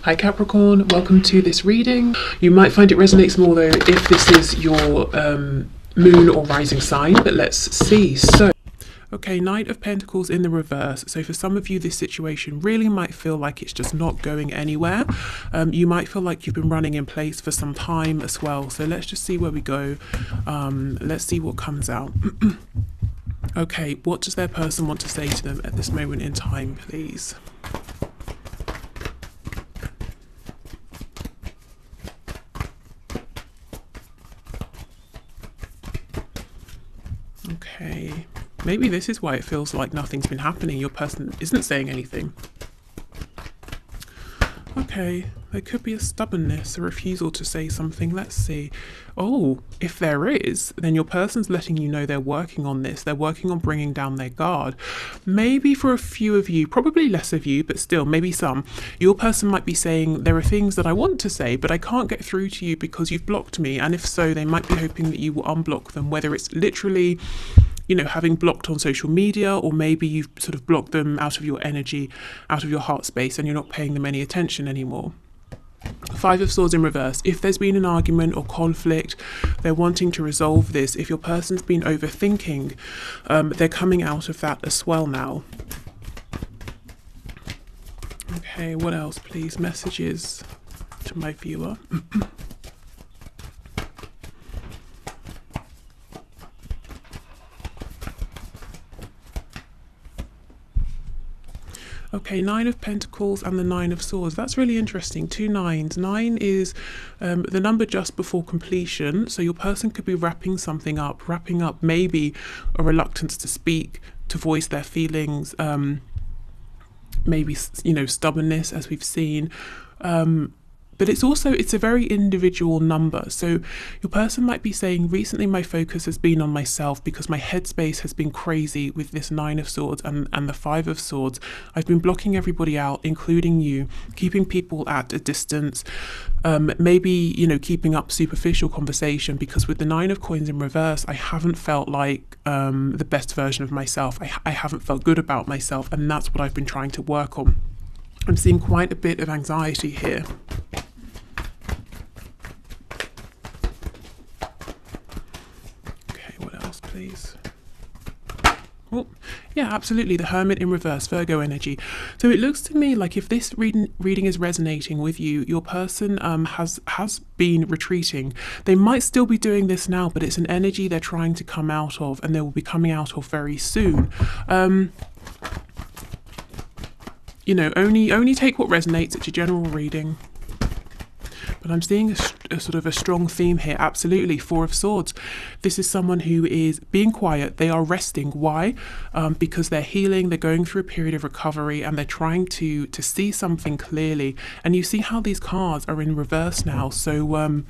Hi Capricorn, welcome to this reading. You might find it resonates more though if this is your moon or rising sign, but let's see. So, okay, Knight of Pentacles in the reverse. So for some of you, this situation really might feel like it's just not going anywhere. You might feel like you've been running in place for some time as well. So let's just see where we go. Let's see what comes out. Okay, what does their person want to say to them at this moment in time, please? Okay, maybe this is why it feels like nothing's been happening. Your person isn't saying anything. Okay, there could be a stubbornness, a refusal to say something. Let's see. Oh, if there is, then your person's letting you know they're working on this. They're working on bringing down their guard. Maybe for a few of you, probably less of you, but still, maybe some, your person might be saying, there are things that I want to say, but I can't get through to you because you've blocked me. And if so, they might be hoping that you will unblock them, whether it's literally, you know, having blocked on social media, or maybe you've sort of blocked them out of your energy, out of your heart space, and you're not paying them any attention anymore. Five of Swords in reverse. If there's been an argument or conflict, they're wanting to resolve this. If your person's been overthinking, they're coming out of that as well now. Okay, what else, please? Messages to my viewer. Okay, Nine of Pentacles and the Nine of Swords. That's really interesting. Two nines. Nine is the number just before completion. So your person could be wrapping something up, wrapping up maybe a reluctance to speak, to voice their feelings, maybe, you know, stubbornness, as we've seen. But it's a very individual number. So your person might be saying, recently my focus has been on myself because my headspace has been crazy with this Nine of Swords and the Five of Swords. I've been blocking everybody out, including you, keeping people at a distance, maybe, you know, keeping up superficial conversation, because with the Nine of Coins in reverse, I haven't felt like the best version of myself. I haven't felt good about myself, and that's what I've been trying to work on. I'm seeing quite a bit of anxiety here. Please. Oh, yeah, absolutely. The Hermit in reverse, Virgo energy. So it looks to me like if this reading is resonating with you, your person has been retreating. They might still be doing this now, but it's an energy they're trying to come out of, and they will be coming out of very soon. You know, only take what resonates. It's a general reading. But I'm seeing a sort of a strong theme here. Absolutely. Four of Swords. This is someone who is being quiet. They are resting. Why? Because they're healing. They're going through a period of recovery, and they're trying to see something clearly. And you see how these cards are in reverse now. So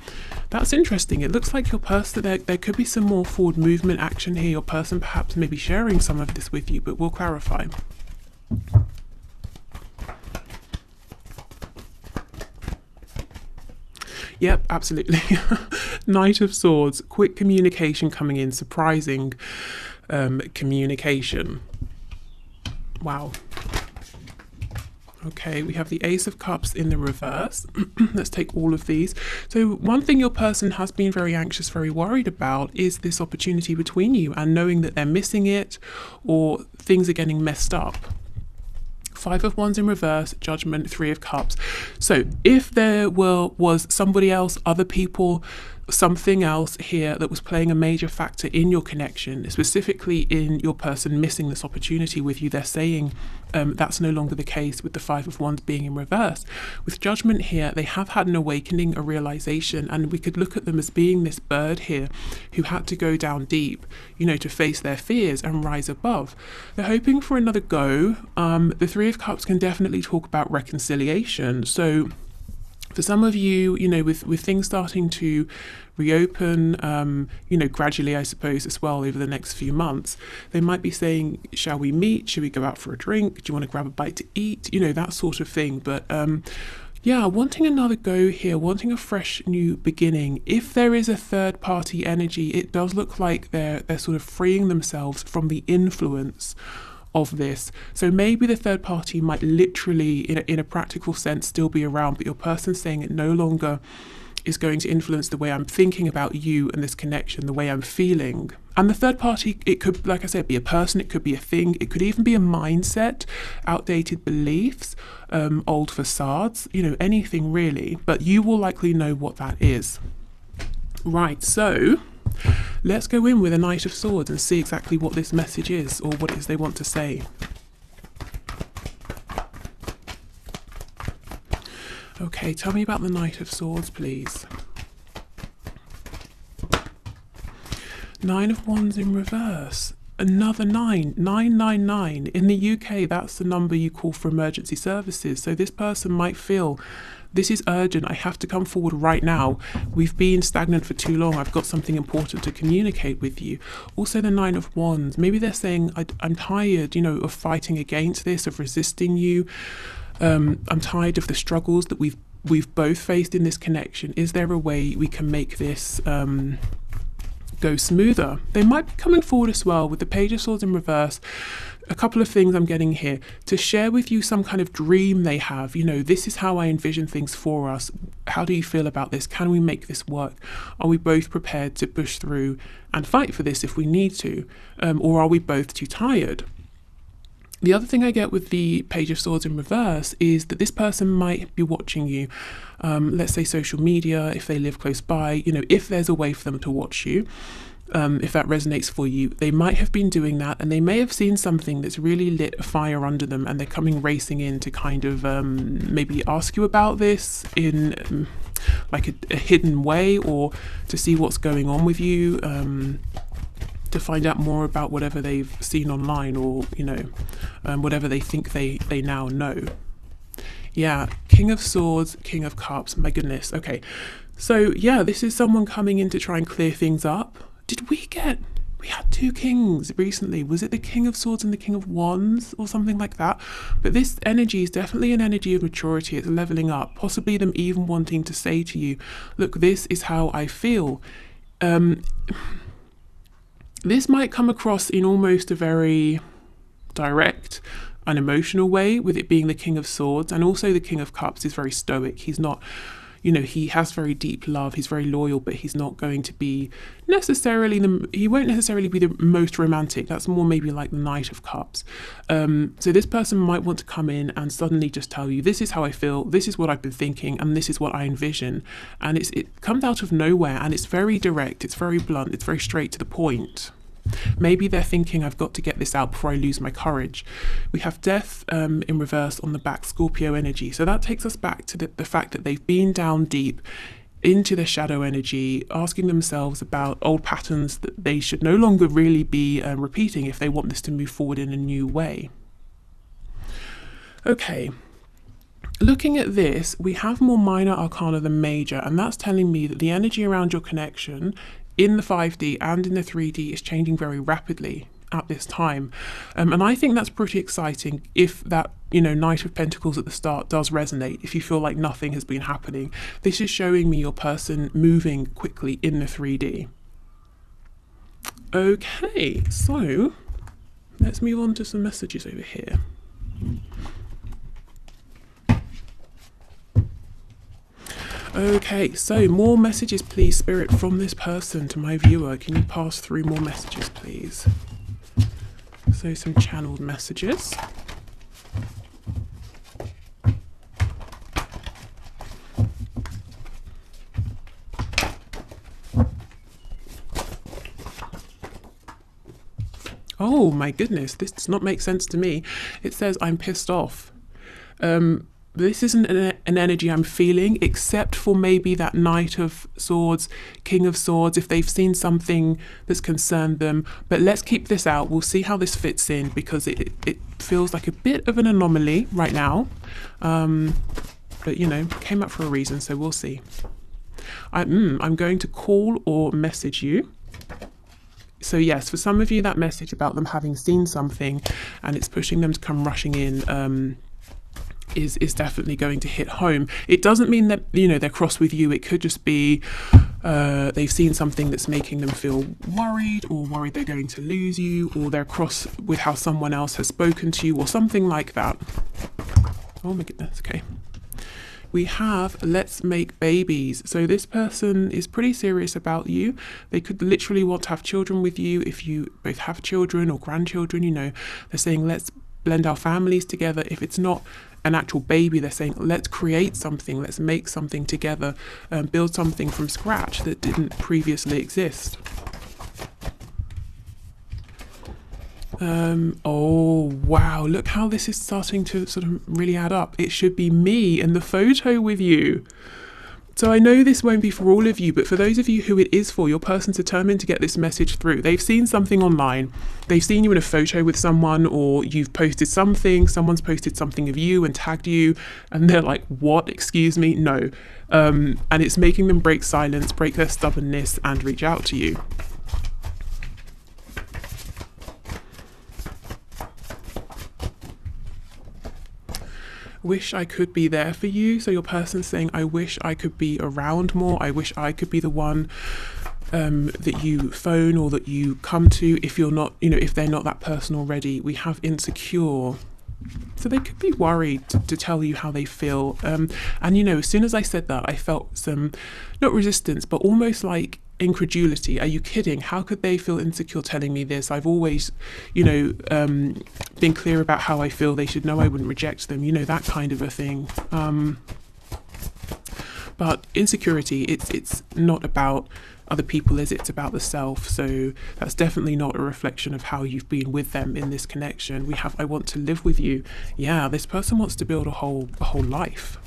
that's interesting. It looks like your person, there could be some more forward movement action here. Your person perhaps maybe sharing some of this with you, but we'll clarify. Yep, absolutely. Knight of Swords, quick communication coming in, surprising communication. Wow. Okay, we have the Ace of Cups in the reverse. Let's take all of these. So one thing your person has been very anxious, very worried about is this opportunity between you, and knowing that they're missing it or things are getting messed up. Five of Wands in reverse, Judgment, Three of Cups. So if there was somebody else, other people, something else here that was playing a major factor in your connection, specifically in your person missing this opportunity with you, they're saying that's no longer the case with the Five of Wands being in reverse. With Judgment here, they have had an awakening, a realization, and we could look at them as being this bird here who had to go down deep, you know, to face their fears and rise above. They're hoping for another go. The Three of Cups can definitely talk about reconciliation. So for some of you, you know, with things starting to reopen, you know, gradually, I suppose, as well over the next few months, they might be saying, shall we meet? Should we go out for a drink? Do you want to grab a bite to eat? You know, that sort of thing. But yeah, wanting another go here, wanting a fresh new beginning. If there is a third party energy, it does look like they're sort of freeing themselves from the influence of this. So maybe the third party might literally, in a practical sense, still be around, but your person's saying it no longer is going to influence the way I'm thinking about you and this connection, the way I'm feeling. And the third party, it could, like I said, be a person, it could be a thing, it could even be a mindset, outdated beliefs, old facades, anything really. But you will likely know what that is. Right, so let's go in with a Knight of Swords and see exactly what this message is, or what it is they want to say. Okay, tell me about the Knight of Swords, please. Nine of Wands in reverse. Another 999. In the UK, that's the number you call for emergency services. So this person might feel, this is urgent, I have to come forward right now. We've been stagnant for too long. I've got something important to communicate with you. Also the 9 of Wands. Maybe they're saying, I'm tired, of fighting against this, of resisting you. I'm tired of the struggles that we've both faced in this connection. Is there a way we can make this go smoother? They might be coming forward as well with the Page of Swords in reverse. A couple of things I'm getting here to share with you, some kind of dream they have. This is how I envision things for us. How do you feel about this? Can we make this work? Are we both prepared to push through and fight for this if we need to? Or are we both too tired? The other thing I get with the Page of Swords in reverse is that this person might be watching you. Let's say social media, if they live close by, if there's a way for them to watch you, if that resonates for you, they might have been doing that, and they may have seen something that's really lit a fire under them, and they're coming racing in to kind of maybe ask you about this in like a hidden way, or to see what's going on with you. To find out more about whatever they've seen online, or whatever they think they now know. Yeah, King of Swords, King of Cups, my goodness. Okay, so yeah, this is someone coming in to try and clear things up. We had two kings recently. Was it the King of Swords and the King of Wands or something like that? But this energy is definitely an energy of maturity. It's leveling up, possibly them even wanting to say to you, look, this is how I feel. This might come across in almost a very direct, unemotional way, with it being the King of Swords, and also the King of Cups is very stoic. He's not, he has very deep love, he's very loyal, but he's not going to be necessarily, he won't necessarily be the most romantic. That's more maybe like the Knight of Cups. So this person might want to come in and suddenly just tell you, this is how I feel, this is what I've been thinking, and this is what I envision. And it comes out of nowhere, and it's very direct, it's very blunt, it's very straight to the point. Maybe they're thinking, I've got to get this out before I lose my courage. We have Death in reverse on the back, Scorpio energy. So that takes us back to the fact that they've been down deep into the shadow energy, asking themselves about old patterns that they should no longer really be repeating if they want this to move forward in a new way. Okay. Looking at this, we have more minor arcana than major, and that's telling me that the energy around your connection in the 5D and in the 3D is changing very rapidly at this time. And I think that's pretty exciting if that, Knight of Pentacles at the start does resonate, if you feel like nothing has been happening. This is showing me your person moving quickly in the 3D. Okay, so let's move on to some messages over here. Okay, so more messages, please, Spirit, from this person to my viewer. Can you pass through more messages, please? So some channeled messages. Oh my goodness, this does not make sense to me. It says, I'm pissed off. This isn't an energy I'm feeling, except for maybe that Knight of Swords, King of Swords, if they've seen something that's concerned them. But let's keep this out. We'll see how this fits in, because it feels like a bit of an anomaly right now. But, came up for a reason, so we'll see. I'm going to call or message you. So yes, for some of you, that message about them having seen something and it's pushing them to come rushing in is definitely going to hit home. It doesn't mean that, they're cross with you. It could just be They've seen something that's making them feel worried, or worried they're going to lose you, or they're cross with how someone else has spoken to you, or something like that. Oh my goodness, okay. We have let's make babies. So this person is pretty serious about you. They could literally want to have children with you. If you both have children or grandchildren, you know, they're saying let's blend our families together. If it's not an actual baby, they're saying let's create something, let's make something together, build something from scratch that didn't previously exist. Oh wow, look how this is starting to sort of really add up. It should be me in the photo with you. So I know this won't be for all of you, but for those of you who it is for, your person's determined to get this message through. They've seen something online, they've seen you in a photo with someone, or you've posted something, someone's posted something of you and tagged you, and they're like, what, excuse me, no. And it's making them break silence, break their stubbornness, and reach out to you. Wish I could be there for you. So your person's saying, I wish I could be around more. I wish I could be the one that you phone or that you come to if you're not, you know, if they're not that person already. We have insecure. So they could be worried to tell you how they feel. And, you know, as soon as I said that, I felt some, not resistance, but almost like incredulity. Are you kidding? How could they feel insecure telling me this? I've always, you know, been clear about how I feel. They should know I wouldn't reject them, you know, that kind of a thing. But insecurity, it's not about other people, is it? It's about the self. So that's definitely not a reflection of how you've been with them in this connection. We have, I want to live with you. Yeah, this person wants to build a whole life.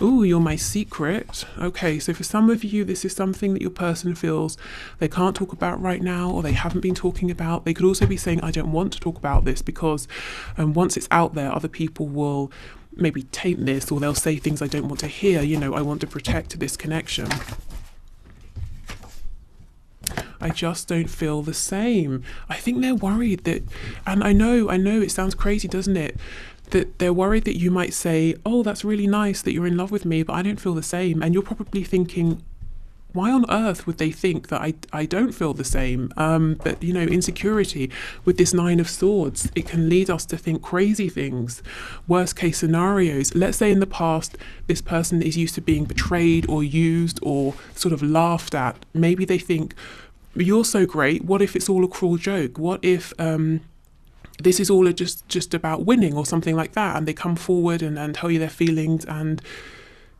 Ooh, you're my secret. Okay, so for some of you, this is something that your person feels they can't talk about right now, or they haven't been talking about. They could also be saying, I don't want to talk about this because once it's out there, other people will maybe taint this, or they'll say things I don't want to hear. You know, I want to protect this connection. I just don't feel the same. I think they're worried that, and I know it sounds crazy, doesn't it? That they're worried that you might say, oh, that's really nice that you're in love with me, but I don't feel the same. And you're probably thinking, why on earth would they think that I don't feel the same? But, you know, insecurity with this Nine of Swords, it can lead us to think crazy things, worst case scenarios. Let's say in the past, this person is used to being betrayed or used or sort of laughed at. Maybe they think, you're so great. What if it's all a cruel joke? What if this is all just about winning or something like that? And they come forward and tell you their feelings, and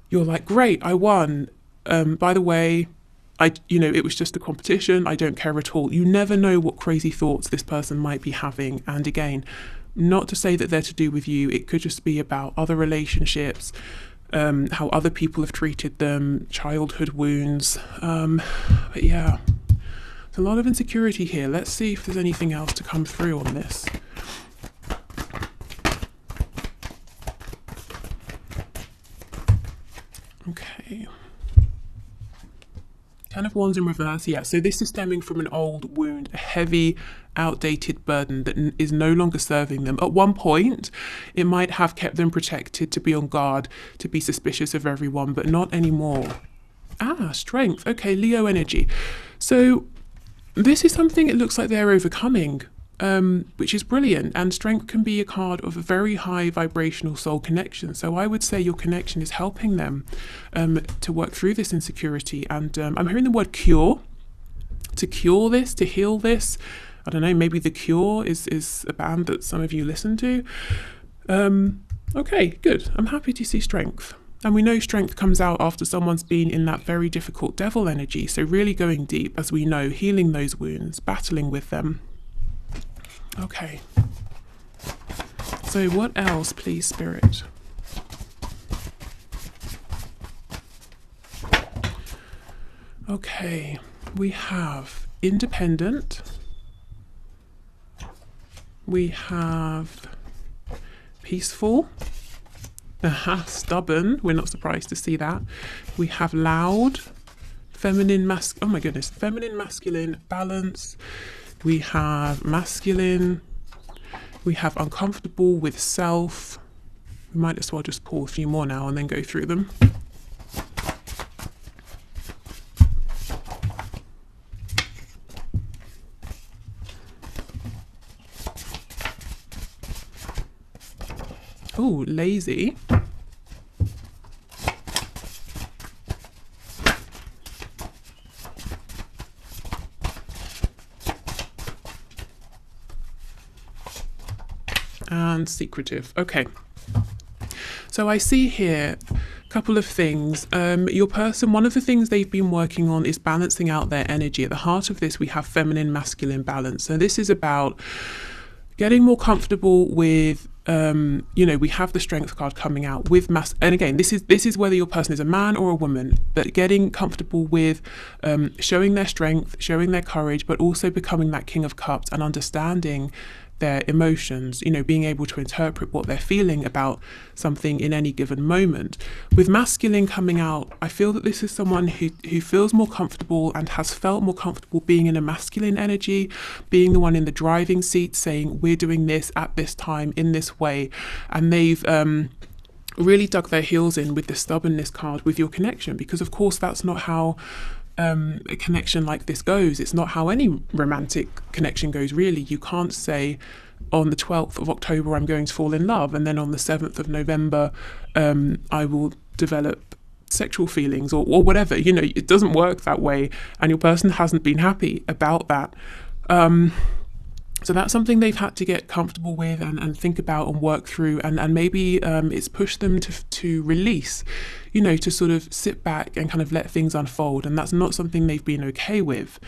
you're like, great, I won. By the way, it was just a competition. I don't care at all. You never know what crazy thoughts this person might be having. And again, not to say that they're to do with you. It could just be about other relationships, how other people have treated them, childhood wounds. But yeah, there's a lot of insecurity here. Let's see if there's anything else to come through on this. Okay. Ten of Wands in reverse, yeah. So this is stemming from an old wound, a heavy, outdated burden that is no longer serving them. At one point, it might have kept them protected, to be on guard, to be suspicious of everyone, but not anymore. Strength. Okay, Leo energy. So this is something it looks like they're overcoming, which is brilliant. And strength can be a card of a very high vibrational soul connection. So I would say your connection is helping them to work through this insecurity. And I'm hearing the word cure, to cure this, to heal this. I don't know, maybe The Cure is a band that some of you listen to. Okay, good. I'm happy to see strength. And we know strength comes out after someone's been in that very difficult devil energy. So really going deep, as we know, healing those wounds, battling with them. Okay. So what else, please, Spirit? Okay, we have independent. We have peaceful. Stubborn. We're not surprised to see that. We have loud, feminine, feminine, masculine, balance. We have masculine. We have uncomfortable with self. We might as well just pull a few more now and then go through them. Oh, lazy. And secretive. Okay. So I see here a couple of things. Your person, one of the things they've been working on is balancing out their energy. At the heart of this, we have feminine, masculine balance. So this is about getting more comfortable with, we have the strength card coming out with and again, this is whether your person is a man or a woman, but getting comfortable with showing their strength, showing their courage, but also becoming that King of Cups and understanding their emotions, being able to interpret what they're feeling about something in any given moment. With masculine coming out, I feel that this is someone who feels more comfortable and has felt more comfortable being in a masculine energy, being the one in the driving seat, saying, we're doing this at this time in this way. And they've really dug their heels in with the stubbornness card with your connection, because of course that's not how a connection like this goes. It's not how any romantic connection goes, really. You can't say on the 12th of October I'm going to fall in love, and then on the 7th of November I will develop sexual feelings or whatever. It doesn't work that way, and your person hasn't been happy about that. So that's something they've had to get comfortable with and think about and work through, and maybe it's pushed them to release, to sort of sit back and kind of let things unfold, and that's not something they've been okay with.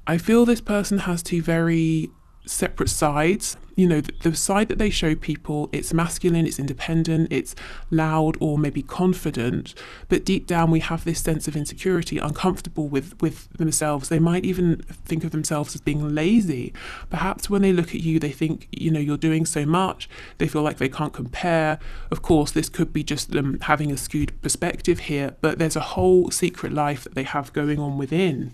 I feel this person has two very separate sides. The side that they show people, it's masculine, it's independent, it's loud or maybe confident, but deep down we have this sense of insecurity, uncomfortable with themselves. They might even think of themselves as being lazy. Perhaps when they look at you, they think, you're doing so much. They feel like they can't compare. Of course, this could be just them having a skewed perspective here, but there's a whole secret life that they have going on within.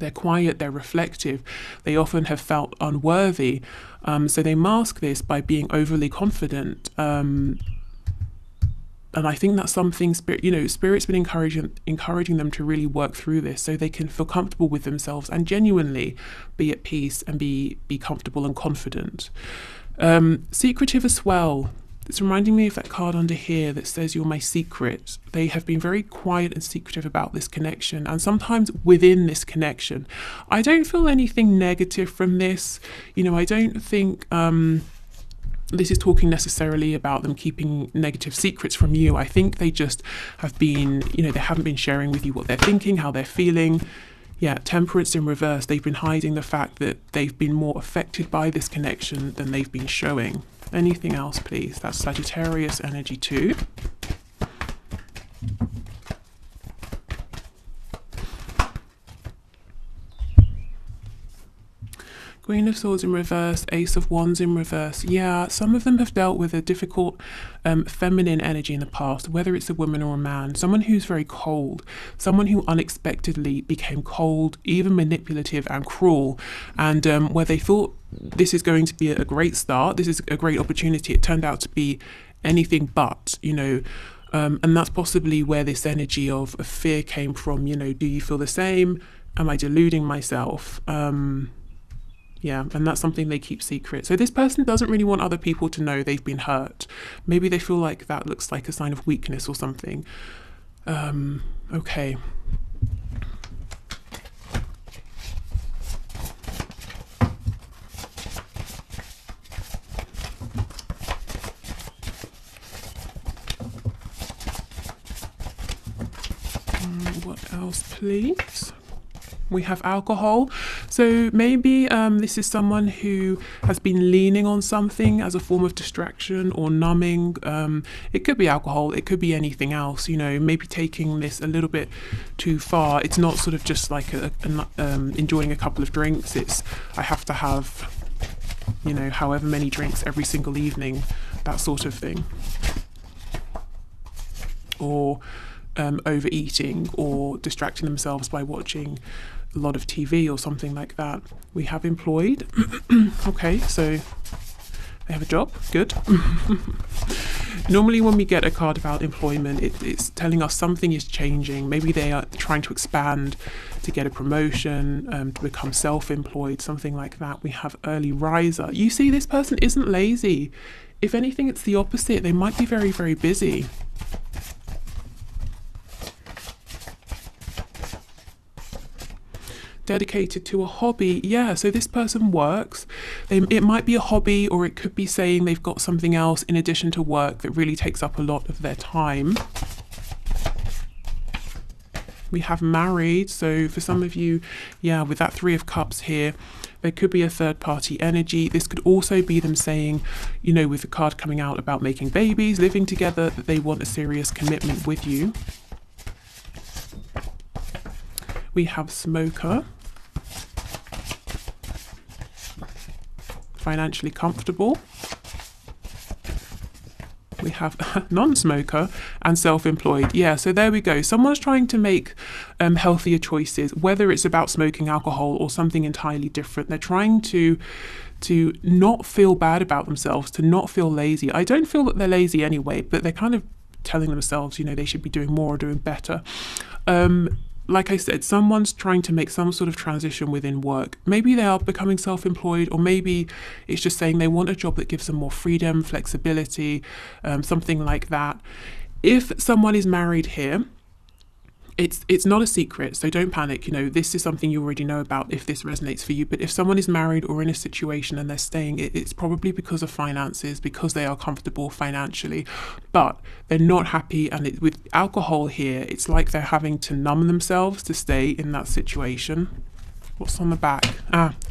They're quiet, they're reflective, they often have felt unworthy, so they mask this by being overly confident. And I think that's something Spirit's been encouraging them to really work through this, so they can feel comfortable with themselves and genuinely be at peace and be comfortable and confident. Secretive as well. It's reminding me of that card under here that says you're my secret. They have been very quiet and secretive about this connection, and sometimes within this connection. I don't feel anything negative from this. I don't think this is talking necessarily about them keeping negative secrets from you. I think they just have been, they haven't been sharing with you what they're thinking, how they're feeling. Yeah, Temperance in reverse. They've been hiding the fact that they've been more affected by this connection than they've been showing. Anything else, please? That's Sagittarius energy too. Queen of Swords in reverse, Ace of Wands in reverse. Yeah, some of them have dealt with a difficult feminine energy in the past, whether it's a woman or a man. Someone who's very cold, someone who unexpectedly became cold, even manipulative and cruel. And where they thought this is going to be a great start, this is a great opportunity, it turned out to be anything but, and that's possibly where this energy of fear came from. Do you feel the same? Am I deluding myself? Yeah, and that's something they keep secret. So this person doesn't really want other people to know they've been hurt. Maybe they feel like that looks like a sign of weakness or something. Okay. What else, please? We have alcohol. So maybe this is someone who has been leaning on something as a form of distraction or numbing. It could be alcohol, it could be anything else, maybe taking this a little bit too far. It's not sort of just like enjoying a couple of drinks. It's, I have to have, however many drinks every single evening, that sort of thing. Or overeating or distracting themselves by watching a lot of TV or something like that. We have employed. Okay, so they have a job. Good. Normally when we get a card about employment, it's telling us something is changing. Maybe they are trying to expand, to get a promotion, to become self-employed, something like that. We have early riser. You see, this person isn't lazy. If anything, it's the opposite. They might be very, very busy. Dedicated to a hobby. Yeah, so this person works. It might be a hobby, or it could be saying they've got something else in addition to work that really takes up a lot of their time. We have married. So for some of you, yeah, with that 3 of Cups here, there could be a third party energy. This could also be them saying, you know, with the card coming out about making babies, living together, that they want a serious commitment with you. We have smoker. Financially comfortable. We have non-smoker and self-employed. Yeah, so there we go. Someone's trying to make healthier choices, whether it's about smoking alcohol or something entirely different. They're trying to not feel bad about themselves, to not feel lazy. I don't feel that they're lazy anyway, but they're kind of telling themselves, you know, they should be doing more or doing better. Like I said, someone's trying to make some sort of transition within work. Maybe they are becoming self-employed, or maybe it's just saying they want a job that gives them more freedom, flexibility, something like that. If someone is married here, it's not a secret, so don't panic. You know, this is something you already know about if this resonates for you. But if someone is married or in a situation and they're staying, it's probably because of finances, because they are comfortable financially, but they're not happy. And with alcohol here, it's like they're having to numb themselves to stay in that situation. What's on the back?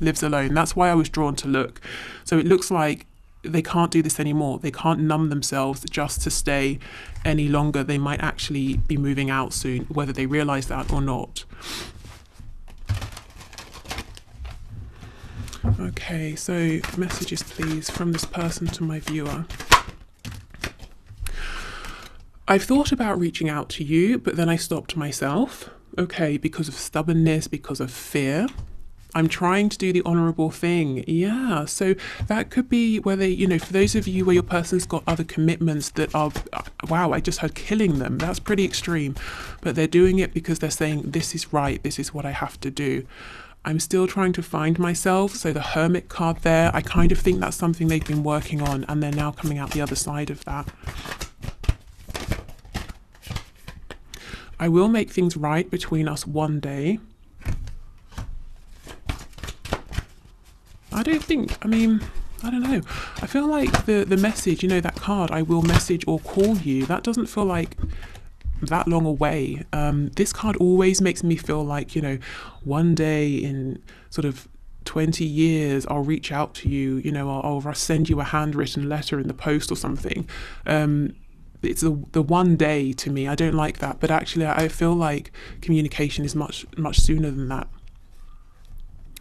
Lives alone. That's why I was drawn to look. So it looks like they can't do this anymore. They can't numb themselves just to stay any longer. They might actually be moving out soon, whether they realize that or not. Okay, so messages please from this person to my viewer. I've thought about reaching out to you, but then I stopped myself. Okay, because of stubbornness, because of fear. I'm trying to do the honorable thing. Yeah, so that could be whether, you know, for those of you where your person's got other commitments that are, wow, I just heard killing them. That's pretty extreme. But they're doing it because they're saying, this is right, this is what I have to do. I'm still trying to find myself. So the Hermit card there, I kind of think that's something they've been working on, and they're now coming out the other side of that. I will make things right between us one day. I don't know. I feel like the message, you know, that card, I will message or call you, that doesn't feel like that long away. This card always makes me feel like, you know, one day in sort of 20 years, I'll reach out to you, you know, I'll send you a handwritten letter in the post or something. It's the one day to me. I don't like that. But actually, I feel like communication is much sooner than that.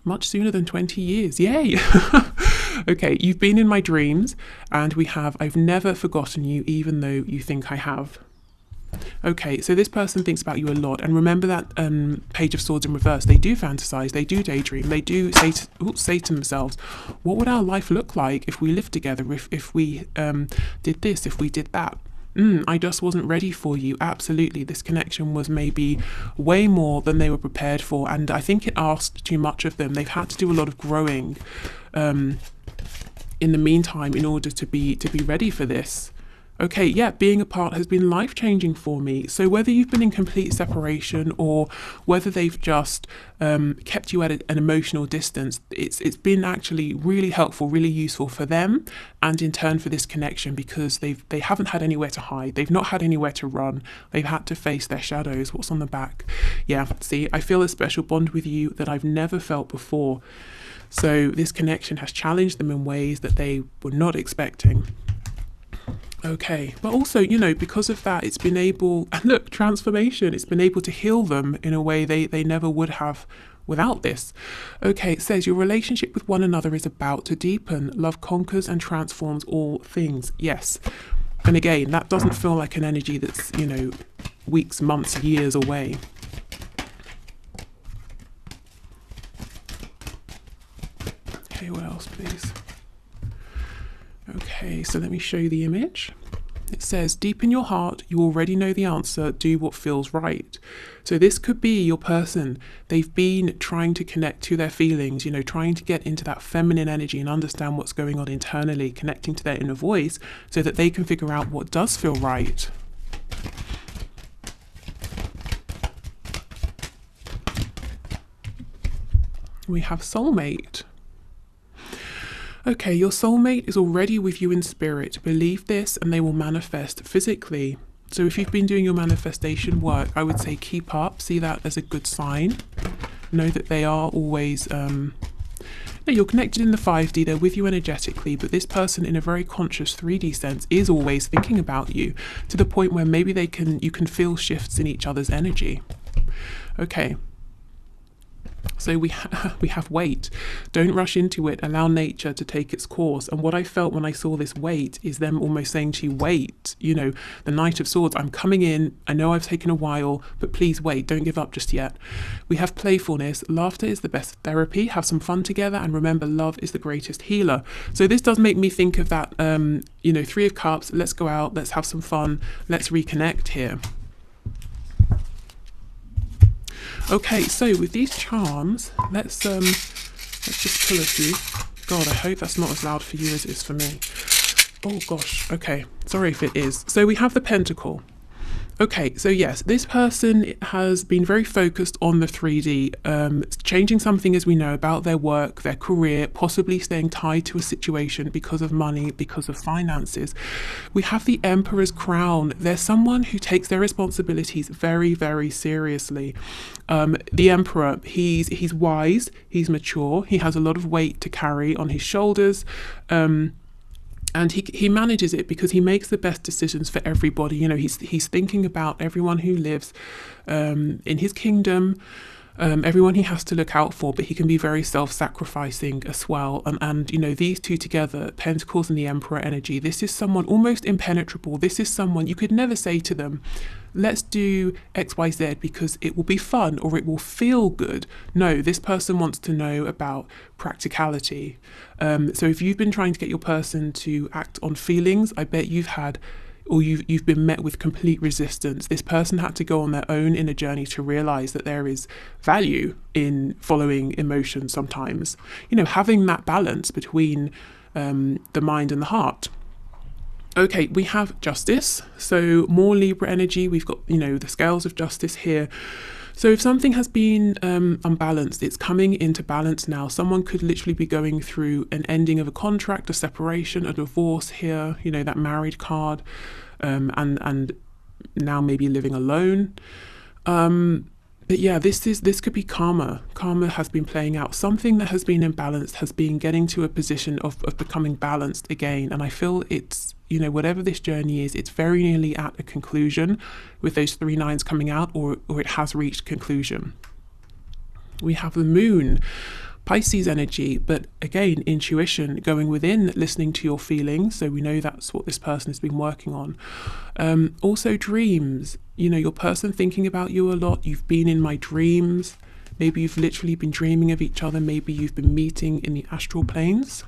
Much sooner than 20 years. Yay! Okay, you've been in my dreams, and I've never forgotten you, even though you think I have. Okay, so this person thinks about you a lot, and remember that Page of Swords in reverse. They do fantasize, they do daydream, they do say to themselves, what would our life look like if we lived together, if we did this, if we did that? I just wasn't ready for you. Absolutely. This connection was maybe way more than they were prepared for. And I think it asked too much of them. They've had to do a lot of growing in the meantime in order to be ready for this. Okay, yeah, being apart has been life-changing for me. So whether you've been in complete separation or whether they've just kept you at an emotional distance, it's been actually really helpful, really useful for them, and in turn for this connection, because they haven't had anywhere to hide. They've not had anywhere to run. They've had to face their shadows. What's on the back? Yeah, see, I feel a special bond with you that I've never felt before. So this connection has challenged them in ways that they were not expecting. Okay, but also, you know, because of that, it's been able, and look, transformation, it's been able to heal them in a way they never would have without this. Okay, it says your relationship with one another is about to deepen. Love conquers and transforms all things. Yes. And again, that doesn't feel like an energy that's, you know, weeks, months, years away. Okay, what else, please? Okay, so let me show you the image. It says, deep in your heart, you already know the answer, do what feels right. So this could be your person. They've been trying to connect to their feelings, trying to get into that feminine energy and understand what's going on internally, connecting to their inner voice so that they can figure out what does feel right. We have soulmate. Okay, your soulmate is already with you in spirit. Believe this and they will manifest physically. So if you've been doing your manifestation work, I would say keep up. See that as a good sign. Know that they are always, you're connected in the 5D. They're with you energetically, but this person in a very conscious 3D sense is always thinking about you to the point where maybe you can feel shifts in each other's energy. Okay. So we have wait. Don't rush into it. Allow nature to take its course. And what I felt when I saw this wait is them almost saying to you, wait, the Knight of Swords, I'm coming in. I know I've taken a while, but please wait. Don't give up just yet. We have playfulness. Laughter is the best therapy. Have some fun together. And remember, love is the greatest healer. So this does make me think of that, 3 of Cups. Let's go out. Let's have some fun. Let's reconnect here. Okay, so with these charms, let's just pull a few. God, I hope that's not as loud for you as it is for me. Oh gosh, okay, sorry if it is. So we have the Pentacle. Okay, so yes, this person has been very focused on the 3D, changing something, as we know, about their work, their career, possibly staying tied to a situation because of money, because of finances. We have the Emperor's crown. There's someone who takes their responsibilities very, very seriously. The Emperor, he's wise, he's mature, he has a lot of weight to carry on his shoulders. And he manages it because he makes the best decisions for everybody. He's thinking about everyone who lives in his kingdom, everyone he has to look out for, but he can be very self-sacrificing as well. And these two together, Pentacles and the Emperor energy, this is someone almost impenetrable. This is someone you could never say to them, let's do XYZ because it will be fun or it will feel good. No, this person wants to know about practicality. So if you've been trying to get your person to act on feelings, I bet you've been met with complete resistance. This person had to go on their own inner journey to realize that there is value in following emotion sometimes. Having that balance between the mind and the heart. Okay, we have Justice. So more Libra energy. We've got, the scales of justice here. So if something has been unbalanced, it's coming into balance now. Someone could literally be going through an ending of a contract, a separation, a divorce here, that married card, and now maybe living alone. But yeah, this could be karma. Karma has been playing out. Something that has been imbalanced has been getting to a position of becoming balanced again. And I feel it's, whatever this journey is, it's very nearly at a conclusion with those 3 nines coming out, or it has reached conclusion. We have the Moon, Pisces energy, but again, intuition, going within, listening to your feelings. So we know that's what this person has been working on. Also dreams, your person thinking about you a lot. You've been in my dreams. Maybe you've literally been dreaming of each other. Maybe you've been meeting in the astral planes.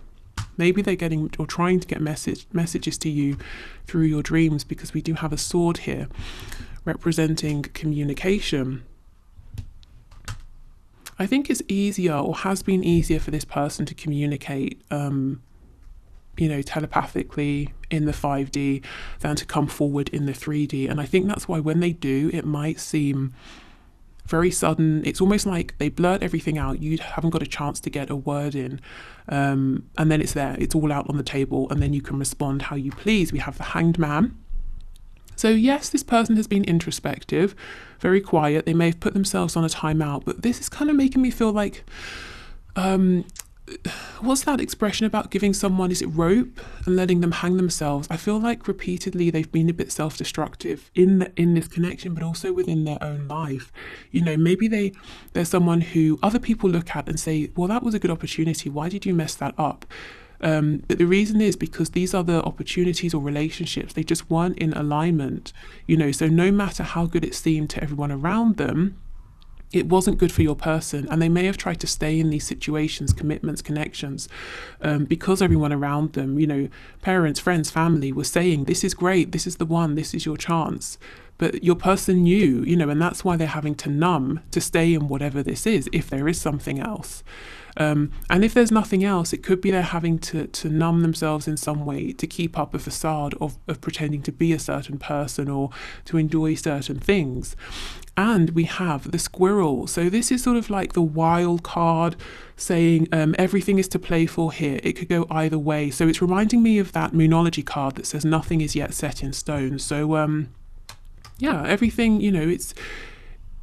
Maybe they're getting or trying to get messages to you through your dreams, because we do have a sword here representing communication. I think it's easier, or has been easier, for this person to communicate, telepathically in the 5D than to come forward in the 3D. And I think that's why when they do, it might seem very sudden. It's almost like they blurt everything out. You haven't got a chance to get a word in. And then it's there. It's all out on the table. And then you can respond how you please. We have the Hanged Man. So yes, this person has been introspective, very quiet. They may have put themselves on a timeout, but this is kind of making me feel like, what's that expression about giving someone, is it rope, and letting them hang themselves? I feel like repeatedly they've been a bit self-destructive in this connection, but also within their own life. Maybe they're someone who other people look at and say, well, that was a good opportunity. Why did you mess that up? But the reason is because these other opportunities or relationships, they just weren't in alignment, so no matter how good it seemed to everyone around them, it wasn't good for your person, and they may have tried to stay in these situations, commitments, connections, because everyone around them, parents, friends, family, was saying, this is great, this is the one, this is your chance. But your person knew, and that's why they're having to numb to stay in whatever this is, if there is something else. And if there's nothing else, it could be they're having to numb themselves in some way to keep up a facade of pretending to be a certain person or to enjoy certain things. And we have the squirrel. So this is sort of like the wild card saying everything is to play for here. It could go either way. So it's reminding me of that Moonology card that says nothing is yet set in stone. So everything, it's,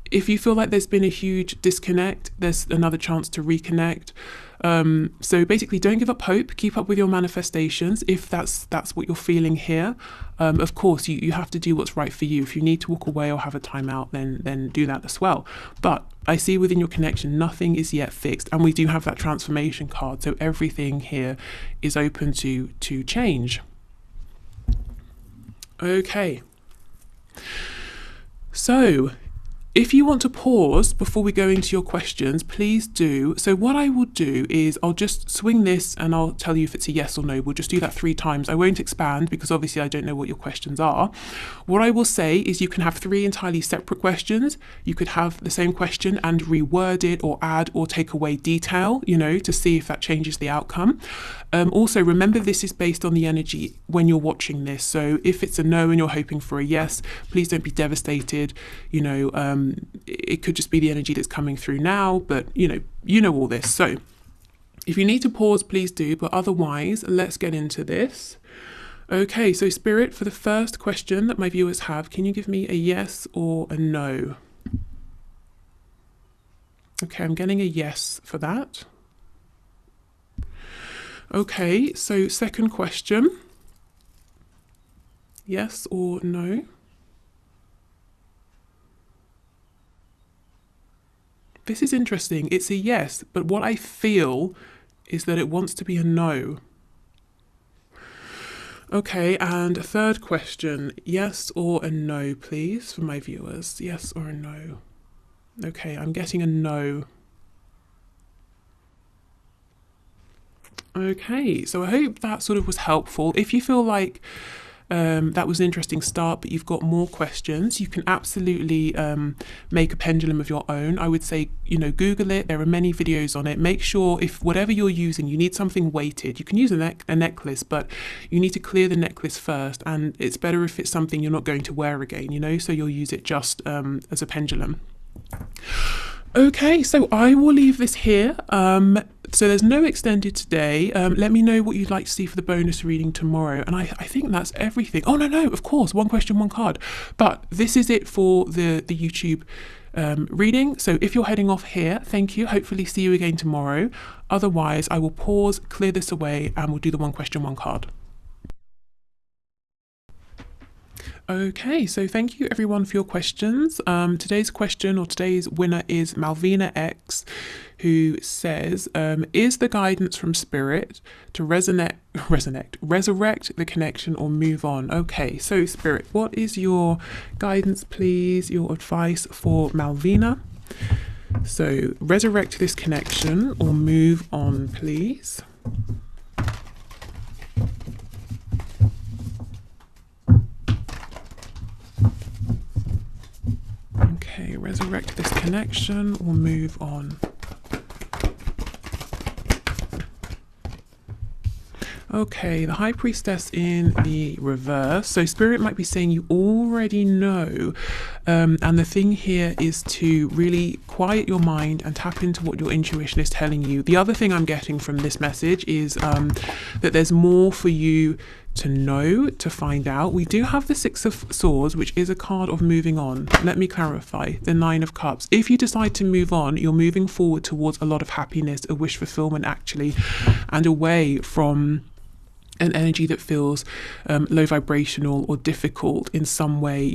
if you feel like there's been a huge disconnect, there's another chance to reconnect. So basically, don't give up hope. Keep up with your manifestations if that's what you're feeling here. Of course, you have to do what's right for you. If you need to walk away or have a time out, then do that as well. But I see within your connection, nothing is yet fixed. And we do have that transformation card. So everything here is open to change. Okay. So if you want to pause before we go into your questions, please do. So what I will do is I'll just swing this and I'll tell you if it's a yes or no. We'll just do that 3 times. I won't expand because obviously I don't know what your questions are. What I will say is you can have 3 entirely separate questions. You could have the same question and reword it or add or take away detail, to see if that changes the outcome. Also, remember this is based on the energy when you're watching this. So if it's a no and you're hoping for a yes, please don't be devastated. It could just be the energy that's coming through now, but you know all this. So if you need to pause, please do, but otherwise, let's get into this. Okay, so Spirit, for the first question that my viewers have, can you give me a yes or a no? Okay, I'm getting a yes for that. Okay, so second question, yes or no? This is interesting. It's a yes, but what I feel is that it wants to be a no. Okay, and a third question, yes or a no, please, for my viewers. Yes or a no? Okay, I'm getting a no. Okay, so I hope that sort of was helpful. If you feel like that was an interesting start, but you've got more questions, you can absolutely make a pendulum of your own. I would say, Google it. There are many videos on it. Make sure if whatever you're using, you need something weighted. You can use a necklace, but you need to clear the necklace first. And it's better if it's something you're not going to wear again, so you'll use it just as a pendulum. Okay, so I will leave this here. So there's no extended today. Let me know what you'd like to see for the bonus reading tomorrow. And I think that's everything. Oh, no, of course. 1 question, 1 card. But this is it for the YouTube reading. So if you're heading off here, thank you. Hopefully see you again tomorrow. Otherwise, I will pause, clear this away, and we'll do the 1 question, 1 card. Okay, so thank you everyone for your questions. Today's question or today's winner is Malvina X, who says, is the guidance from Spirit to resurrect the connection or move on? Okay, so Spirit, what is your guidance, please, your advice for Malvina? So resurrect this connection or move on, please. Okay, resurrect this connection or move on. Okay, the High Priestess in the reverse. So Spirit might be saying you already know. And the thing here is to really quiet your mind and tap into what your intuition is telling you. The other thing I'm getting from this message is that there's more for you to know, to find out. We do have the 6 of Swords, which is a card of moving on. Let me clarify. The 9 of Cups. If you decide to move on, you're moving forward towards a lot of happiness, a wish fulfillment actually, and away from an energy that feels low vibrational or difficult in some way.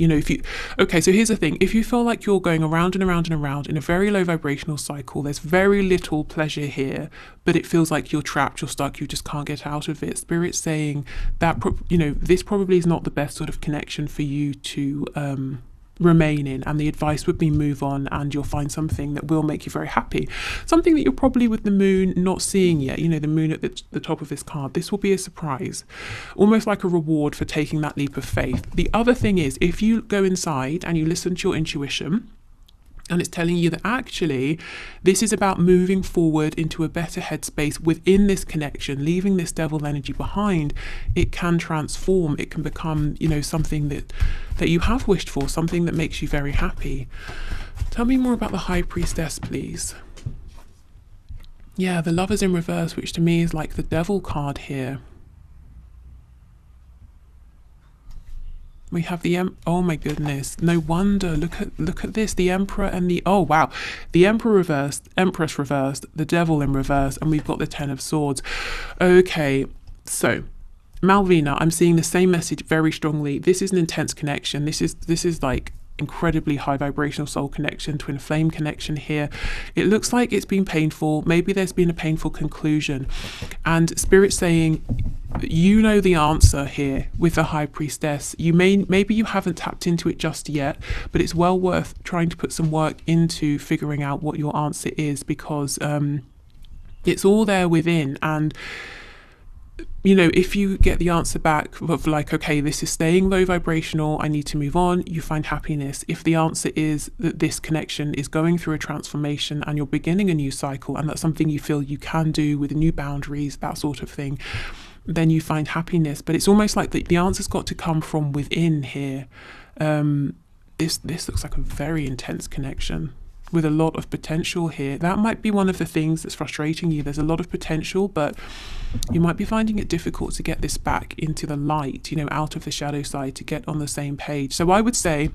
Okay, so here's the thing. If you feel like you're going around and around and around in a very low vibrational cycle, there's very little pleasure here, but it feels like you're trapped, you're stuck, you just can't get out of it. Spirit's saying that, this probably is not the best sort of connection for you to remain in, and the advice would be move on, and you'll find something that will make you very happy, something that you're probably with the moon not seeing yet. You know, the moon at the top of this card, this will be a surprise, almost like a reward for taking that leap of faith. The other thing is, if you go inside and you listen to your intuition, and it's telling you that actually this is about moving forward into a better headspace within this connection, leaving this devil energy behind, it can transform. It can become, you know, something that you have wished for, something that makes you very happy. Tell me more about the High Priestess, please. Yeah, the Lovers in reverse, which to me is like the devil card here. We have the oh my goodness, no wonder, look at this, the Emperor and the, oh wow, the Emperor reversed, Empress reversed, the Devil in reverse, and we've got the Ten of Swords. Okay, so Malvina, I'm seeing the same message very strongly. This is an intense connection. This is like incredibly high vibrational soul connection, twin flame connection here. It looks like it's been painful. Maybe there's been a painful conclusion, and Spirit's saying, you know the answer here with the High Priestess. Maybe you haven't tapped into it just yet, but it's well worth trying to put some work into figuring out what your answer is, because it's all there within. And you know, if you get the answer back of like, okay, this is staying low vibrational, I need to move on, you find happiness. If the answer is that this connection is going through a transformation and you're beginning a new cycle, and that's something you feel you can do with new boundaries, that sort of thing, then you find happiness. But it's almost like the answer's got to come from within here. This looks like a very intense connection with a lot of potential here. That might be one of the things that's frustrating you. There's a lot of potential, but you might be finding it difficult to get this back into the light, you know, out of the shadow side, to get on the same page. So I would say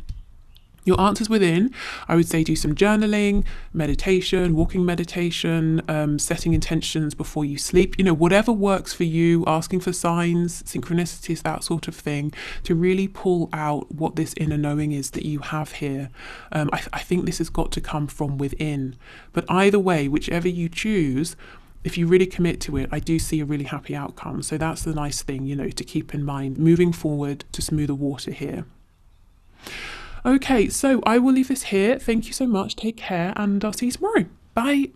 your answer's within. I would say do some journaling, meditation, walking meditation, setting intentions before you sleep, you know, whatever works for you, asking for signs, synchronicities, that sort of thing, to really pull out what this inner knowing is that you have here. I think this has got to come from within. But either way, whichever you choose, if you really commit to it, I do see a really happy outcome. So that's the nice thing, you know, to keep in mind moving forward to smoother water here. Okay, so I will leave this here. Thank you so much. Take care, and I'll see you tomorrow. Bye.